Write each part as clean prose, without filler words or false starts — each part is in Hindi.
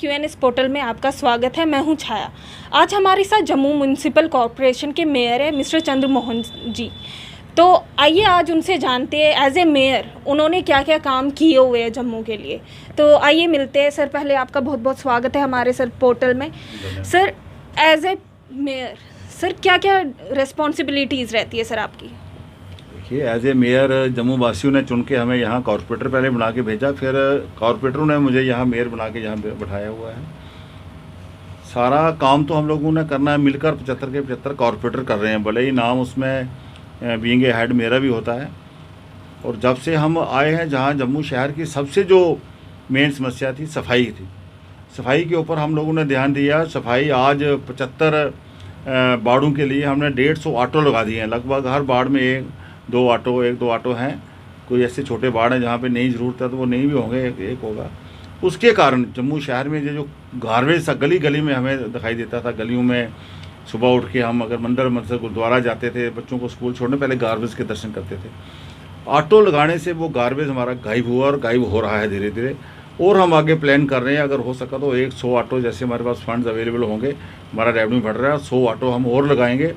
QNS पोर्टल में आपका स्वागत है। मैं हूं छाया। आज हमारे साथ जम्मू म्यूनिसिपल कॉरपोरेशन के मेयर है मिस्टर चंद्र मोहन जी। तो आइए आज उनसे जानते हैं एज ए मेयर उन्होंने क्या क्या काम किए हुए हैं जम्मू के लिए। तो आइए मिलते हैं। सर पहले आपका बहुत बहुत स्वागत है हमारे सर पोर्टल में। Sir as a mayor sir क्या क्या रिस्पॉन्सिबिलिटीज़ रहती है सर आपकी? देखिए, एज ए मेयर जम्मू वासियों ने चुन के हमें यहाँ कॉरपोरेटर पहले बना के भेजा, फिर कॉरपोरेटरों ने मुझे यहाँ मेयर बना के यहाँ बैठाया हुआ है। सारा काम तो हम लोगों ने करना है मिलकर, 75 के 75 कॉरपोरेटर कर रहे हैं, भले ही नाम उसमें बीइंग ए हेड मेरा भी होता है। और जब से हम आए हैं, जहाँ जम्मू शहर की सबसे जो मेन समस्या थी सफाई थी, सफाई के ऊपर हम लोगों ने ध्यान दिया। सफाई आज 75 बाड़ों के लिए हमने 150 ऑटो लगा दिए हैं। लगभग हर बाड़ में एक दो ऑटो हैं। कोई ऐसे छोटे बाड़ हैं जहाँ पे नहीं ज़रूरत है तो वो नहीं भी होंगे, एक होगा। उसके कारण जम्मू शहर में ये जो गार्बेज सा गली गली में हमें दिखाई देता था, गलियों में सुबह उठ के हम अगर मंदिर मस्जिद गुरुद्वारा जाते थे, बच्चों को स्कूल छोड़ने पहले गार्बेज के दर्शन करते थे। ऑटो लगाने से वो गार्बेज हमारा गायब हुआ और गायब हो रहा है धीरे धीरे। और हम आगे प्लान कर रहे हैं, अगर हो सका तो 100 ऑटो, जैसे हमारे पास फंड्स अवेलेबल होंगे, हमारा रेवेन्यू बढ़ रहा है, 100 ऑटो हम और लगाएंगे।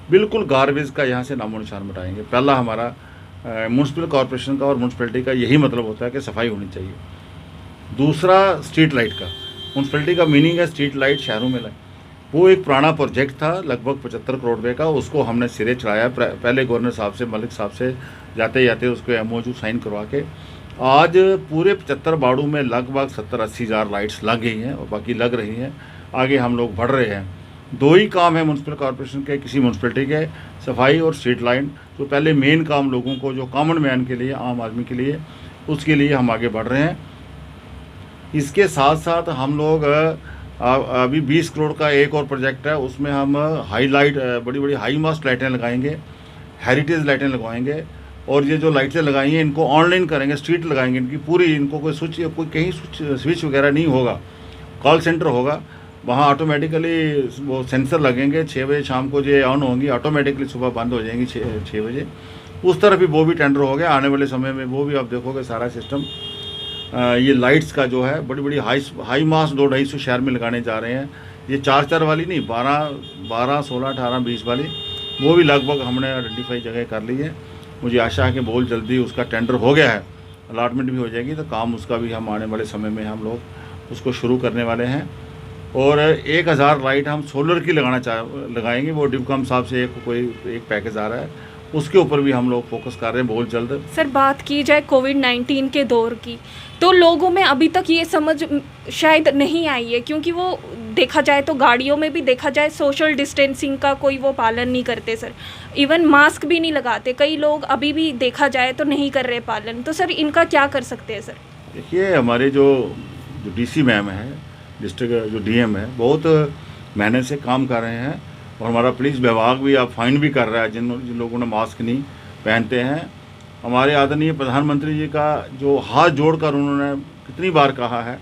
बिल्कुल गार्बेज का यहाँ से नामो निशान मिटाएंगे। पहला हमारा म्यूनसिपल कॉरपोरेशन का और म्यूनसिपैलिटी का यही मतलब होता है कि सफाई होनी चाहिए। दूसरा स्ट्रीट लाइट का, म्यूनसिपैलिटी का मीनिंग है स्ट्रीट लाइट शहरों में लाए। वो एक पुराना प्रोजेक्ट था लगभग 75 करोड़ रुपये का, उसको हमने सिरे चढ़ाया। पहले गवर्नर साहब से, मलिक साहब से जाते जाते उसको MOU साइन करवा के आज पूरे 75 बाड़ों में लगभग 70-80 हज़ार लाइट्स लग गई हैं और बाकी लग रही हैं। आगे हम लोग बढ़ रहे हैं। दो ही काम है म्यूनसिपल कॉरपोरेशन के, किसी म्यूनसिपैलिटी के, सफाई और स्ट्रीट लाइट। तो पहले मेन काम लोगों को, जो कॉमन मैन के लिए, आम आदमी के लिए, उसके लिए हम आगे बढ़ रहे हैं। इसके साथ साथ हम लोग अभी 20 करोड़ का एक और प्रोजेक्ट है, उसमें हम हाई लाइट, बड़ी बड़ी हाई मास्ट लाइटें लगाएंगे, हेरिटेज लाइटें लगवाएंगे। और ये जो लाइटें लगाई हैं इनको ऑनलाइन करेंगे, स्ट्रीट लगाएंगे इनकी पूरी। इनको कोई स्विच, कोई कहीं स्विच वगैरह नहीं होगा, कॉल सेंटर होगा, वहाँ ऑटोमेटिकली वो सेंसर लगेंगे। 6 बजे शाम को ये ऑन होंगी, ऑटोमेटिकली सुबह बंद हो जाएंगी 6 बजे। उस तरफ भी वो भी टेंडर हो गया, आने वाले समय में वो भी आप देखोगे सारा सिस्टम। ये लाइट्स का जो है बड़ी बड़ी हाई मास 200-250 शहर में लगाने जा रहे हैं। ये 4-4 वाली नहीं, 12, 16, 18, 20 वाली, वो भी लगभग हमने आइडेंटिफाई जगह कर ली है। मुझे आशा है कि बहुत जल्दी उसका टेंडर हो गया है, अलॉटमेंट भी हो जाएगी, तो काम उसका भी हम आने वाले समय में हम लोग उसको शुरू करने वाले हैं। और 1000 लाइट हम सोलर की लगाएंगे। वो डिवकॉम साहब से एक पैकेज आ रहा है, उसके ऊपर भी हम लोग फोकस कर रहे हैं बहुत जल्द। सर बात की जाए कोविड-19 के दौर की, तो लोगों में अभी तक ये समझ शायद नहीं आई है, क्योंकि वो देखा जाए तो गाड़ियों में भी देखा जाए सोशल डिस्टेंसिंग का कोई वो पालन नहीं करते सर। इवन मास्क भी नहीं लगाते कई लोग, अभी भी देखा जाए तो नहीं कर रहे पालन। तो सर इनका क्या कर सकते हैं सर? देखिए, हमारे जो DC मैम है, डिस्ट्रिक्ट जो DM है, बहुत मेहनत से काम कर रहे हैं। और हमारा पुलिस विभाग भी अब फाइन भी कर रहा है जिन लोगों ने मास्क नहीं पहनते हैं। हमारे आदरणीय प्रधानमंत्री जी का जो हाथ जोड़कर उन्होंने कितनी बार कहा है,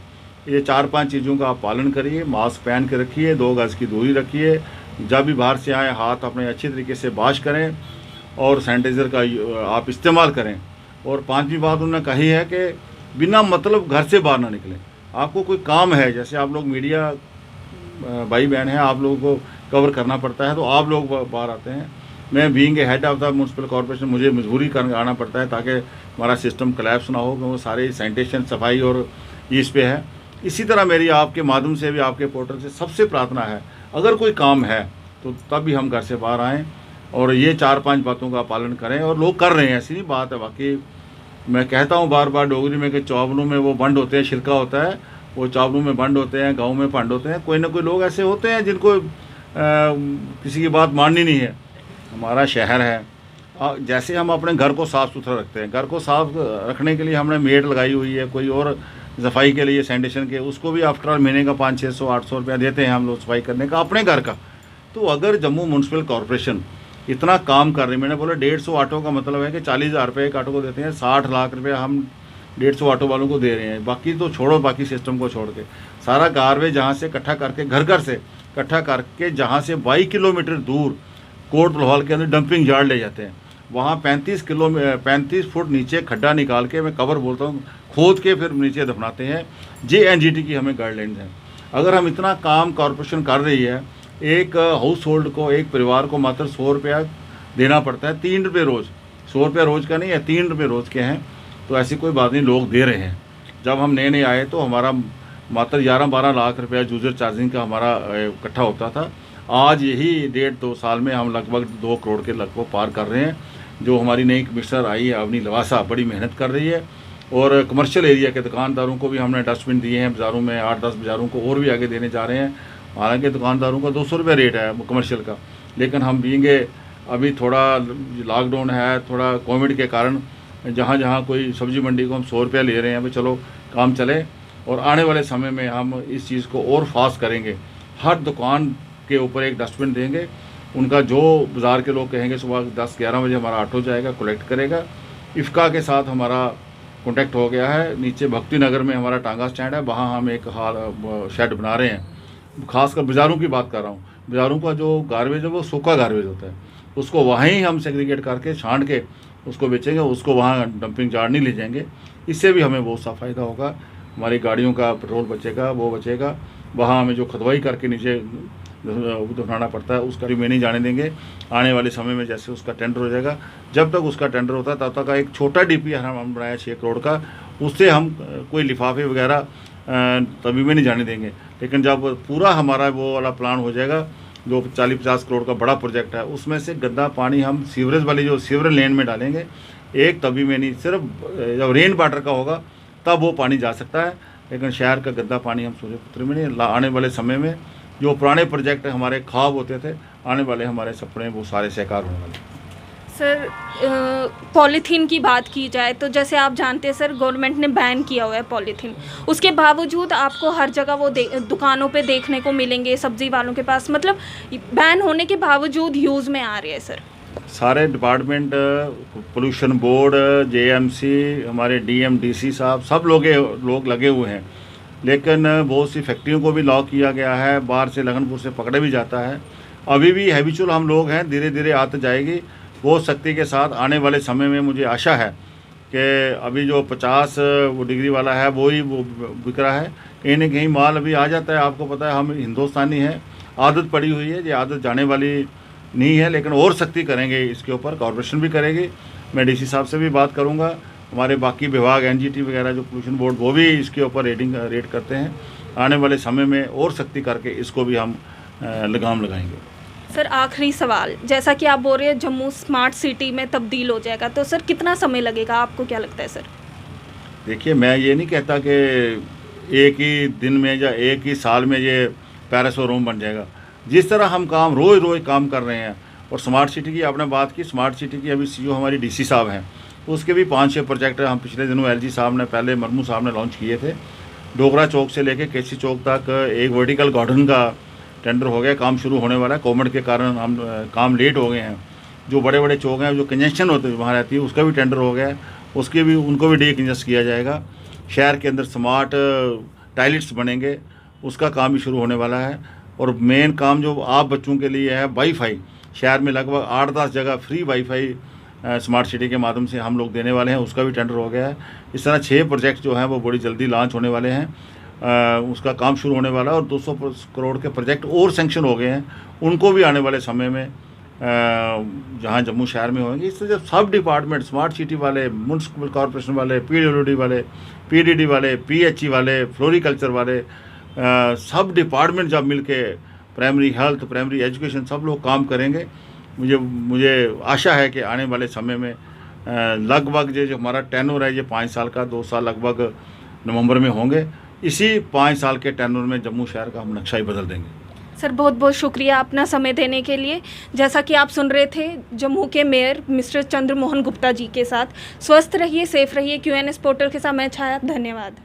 ये 4-5 चीज़ों का आप पालन करिए, मास्क पहन के रखिए, 2 गज की दूरी रखिए, जब भी बाहर से आए हाथ अपने अच्छे तरीके से वॉश करें और सैनिटाइज़र का आप इस्तेमाल करें। और 5वीं बात उन्होंने कही है कि बिना मतलब घर से बाहर ना निकलें। आपको कोई काम है, जैसे आप लोग मीडिया भाई बहन हैं, आप लोगों को कवर करना पड़ता है, तो आप लोग बाहर आते हैं। मैं being a head of the municipal corporation, मुझे मजबूरी कर आना पड़ता है ताकि हमारा सिस्टम कोलैप्स ना हो, क्योंकि वो सारे सैनिटेशन, सफाई और इस पे है। इसी तरह मेरी आपके माध्यम से भी, आपके पोर्टल से सबसे प्रार्थना है, अगर कोई काम है तो तब भी हम घर से बाहर आएँ और ये 4-5 बातों का पालन करें। और लोग कर रहे हैं, ऐसी नहीं बात है। बाकी मैं कहता हूँ बार बार डोगरी में कि चावलों में वो बंड होते हैं, छिलका होता है, वो चावलों में बंड होते हैं, गाँव में पंड होते हैं। कोई ना कोई लोग ऐसे होते हैं जिनको किसी की बात माननी नहीं है। हमारा शहर है, जैसे हम अपने घर को साफ़ सुथरा रखते हैं, घर को साफ रखने के लिए हमने मेड लगाई हुई है, कोई और सफाई के लिए सैनिटेशन के, उसको भी आफ्टर महीने का 500-600-800 रुपया देते हैं हम लोग सफाई करने का अपने घर का। तो अगर जम्मू म्यूनसिपल कॉरपोरेशन इतना काम कर रही है, मैंने बोला 150 ऑटो का मतलब है कि 40,000 रुपये एक ऑटो को देते हैं, 60 लाख रुपये हम 150 ऑटो वालों को दे रहे हैं। बाकी तो छोड़ो, बाकी सिस्टम को छोड़ के सारा गार्बेज जहाँ से इकट्ठा करके, घर से इकट्ठा करके, जहाँ से 22 किलोमीटर दूर कोट लोहाल के अंदर डंपिंग यार्ड ले जाते हैं, वहाँ 35 फुट नीचे खड्डा निकाल के, मैं कवर बोलता हूँ, खोद के फिर नीचे दफनाते हैं। JNGT की हमें गाइडलाइंस हैं। अगर हम इतना काम कॉरपोरेशन कर रही है, एक हाउस होल्ड को, एक परिवार को मात्र 100 रुपया देना पड़ता है, 3 रुपये रोज़, 100 रुपया रोज़ का नहीं है, 3 रुपये रोज़ के हैं। तो ऐसी कोई बात नहीं, लोग दे रहे हैं। जब हम नए नए आए तो हमारा मात्र 11-12 लाख रुपया यूज़र चार्जिंग का हमारा इकट्ठा होता था। आज यही 1.5-2 साल में हम लगभग 2 करोड़ के लगभग पार कर रहे हैं। जो हमारी नई कमिश्नर आई है अवनी लवासा, बड़ी मेहनत कर रही है। और कमर्शियल एरिया के दुकानदारों को भी हमने डस्टबिन दिए हैं बाज़ारों में, 8-10 बाज़ारों को और भी आगे देने जा रहे हैं। हालांकि दुकानदारों का 200 रुपये रेट है कमर्शियल का, लेकिन हम बींगे अभी थोड़ा लॉकडाउन है, थोड़ा कोविड के कारण जहाँ जहाँ कोई सब्ज़ी मंडी को हम 100 रुपया ले रहे हैं, भाई चलो काम चले। और आने वाले समय में हम इस चीज़ को और फास्ट करेंगे, हर दुकान के ऊपर एक डस्टबिन देंगे। उनका जो बाज़ार के लोग कहेंगे सुबह 10-11 बजे हमारा ऑटो जाएगा, कलेक्ट करेगा। इफ़का के साथ हमारा कॉन्टैक्ट हो गया है। नीचे भक्ति नगर में हमारा टांगा स्टैंड है, वहाँ हम एक शेड बना रहे हैं। खासकर बाज़ारों की बात कर रहा हूँ, बाज़ारों का जो गार्बेज है वो सूखा गार्बेज होता है, उसको वहीं हम सेग्रीगेट करके छांट के उसको बेचेंगे, उसको वहाँ डंपिंग यार्ड नहीं ले जाएंगे। इससे भी हमें बहुत सा फ़ायदा होगा, हमारी गाड़ियों का पेट्रोल बचेगा, वो बचेगा। वहाँ हमें जो खुदवाई करके नीचे उठाना पड़ता है उसका भी मैं नहीं जाने देंगे। आने वाले समय में जैसे उसका टेंडर हो जाएगा, जब तक उसका टेंडर होता है तब तक एक छोटा DPR हम बनाया 6 करोड़ का, उससे हम कोई लिफाफे वगैरह तभी में नहीं जाने देंगे। लेकिन जब पूरा हमारा वो वाला प्लान हो जाएगा, जो 40-50 करोड़ का बड़ा प्रोजेक्ट है, उसमें से गंदा पानी हम सीवरेज वाली जो सीवरेज लेन में डालेंगे। एक तभी में नहीं, सिर्फ जब रेन वाटर का होगा तब वो पानी जा सकता है, लेकिन शहर का गंदा पानी हम सूर्यपुत्र में नहीं। आने वाले समय में जो पुराने प्रोजेक्ट हमारे ख्वाब होते थे, आने वाले हमारे सपने वो सारे साकार होने वाले। सर पॉलीथीन की बात की जाए तो जैसे आप जानते हैं सर, गवर्नमेंट ने बैन किया हुआ है पॉलीथीन, उसके बावजूद आपको हर जगह वो दुकानों पे देखने को मिलेंगे, सब्जी वालों के पास, मतलब बैन होने के बावजूद यूज़ में आ रही है सर। सारे डिपार्टमेंट, पोल्यूशन बोर्ड, JMC, हमारे DM DC साहब, सब लोग लगे हुए हैं। लेकिन बहुत सी फैक्ट्रियों को भी लॉक किया गया है, बाहर से लगनपुर से पकड़ा भी जाता है। अभी भी हैबिचुअल हम लोग हैं, धीरे धीरे आते जाएगी बहुत सख्ती के साथ। आने वाले समय में मुझे आशा है कि अभी जो 50 डिग्री वाला है वो ही वो बिक रहा है, कहीं ना कहीं माल अभी आ जाता है। आपको पता है हम हिंदुस्तानी हैं, आदत पड़ी हुई है, ये आदत जाने वाली नहीं है। लेकिन और सख्ती करेंगे इसके ऊपर, कॉर्पोरेशन भी करेगी। मैं DC साहब से भी बात करूंगा, हमारे बाकी विभाग NGT वगैरह जो पोल्यूशन बोर्ड, वो भी इसके ऊपर रेट करते हैं। आने वाले समय में और सख्ती करके इसको भी हम लगाम लगाएंगे। सर आखिरी सवाल, जैसा कि आप बोल रहे हैं जम्मू स्मार्ट सिटी में तब्दील हो जाएगा, तो सर कितना समय लगेगा, आपको क्या लगता है सर? देखिए, मैं ये नहीं कहता कि एक ही दिन में या एक ही साल में ये पेरिस और रोम बन जाएगा। जिस तरह हम काम रोज़ काम कर रहे हैं, और स्मार्ट सिटी की आपने बात की, स्मार्ट सिटी की अभी CEO हमारी DC साहब हैं, उसके भी 5-6 प्रोजेक्ट हम पिछले दिनों LG साहब ने, पहले मरमू साहब ने लॉन्च किए थे। डोगरा चौक से लेके केसी चौक तक एक वर्टिकल गार्डन का टेंडर हो गया, काम शुरू होने वाला है। कोविड के कारण हम काम लेट हो गए हैं। जो बड़े बड़े चौक हैं, जो कंजेशन होते वहाँ रहती है, उसका भी टेंडर हो गया है, उसके भी उनको भी डीकंजेस्ट किया जाएगा। शहर के अंदर स्मार्ट टॉयलेट्स बनेंगे, उसका काम भी शुरू होने वाला है। और मेन काम जो आप बच्चों के लिए है, वाईफाई, शहर में लगभग 8-10 जगह फ्री वाईफाई स्मार्ट सिटी के माध्यम से हम लोग देने वाले हैं, उसका भी टेंडर हो गया है। इस तरह 6 प्रोजेक्ट जो हैं वो बड़ी जल्दी लॉन्च होने वाले हैं, उसका काम शुरू होने वाला है। और 200 करोड़ के प्रोजेक्ट और सेंक्शन हो गए हैं, उनको भी आने वाले समय में जहां जम्मू शहर में होंगे। इससे जब सब डिपार्टमेंट, स्मार्ट सिटी वाले, म्यूनसिपल कॉरपोरेशन वाले, PWD वाले, PDD वाले, PHE वाले, फ्लोरिकल्चर वाले, सब डिपार्टमेंट जब मिल के, प्राइमरी हेल्थ, प्राइमरी एजुकेशन, सब लोग काम करेंगे, मुझे आशा है कि आने वाले समय में लगभग जो हमारा टेन्योर है ये 5 साल का, 2 साल लगभग नवंबर में होंगे। इसी 5 साल के टेन्योर में जम्मू शहर का हम नक्शा ही बदल देंगे। सर बहुत बहुत शुक्रिया अपना समय देने के लिए। जैसा कि आप सुन रहे थे जम्मू के मेयर मिस्टर चंद्र मोहन गुप्ता जी के साथ। स्वस्थ रहिए, सेफ रहिए। QNS पोर्टल के साथ मैं छाया, धन्यवाद।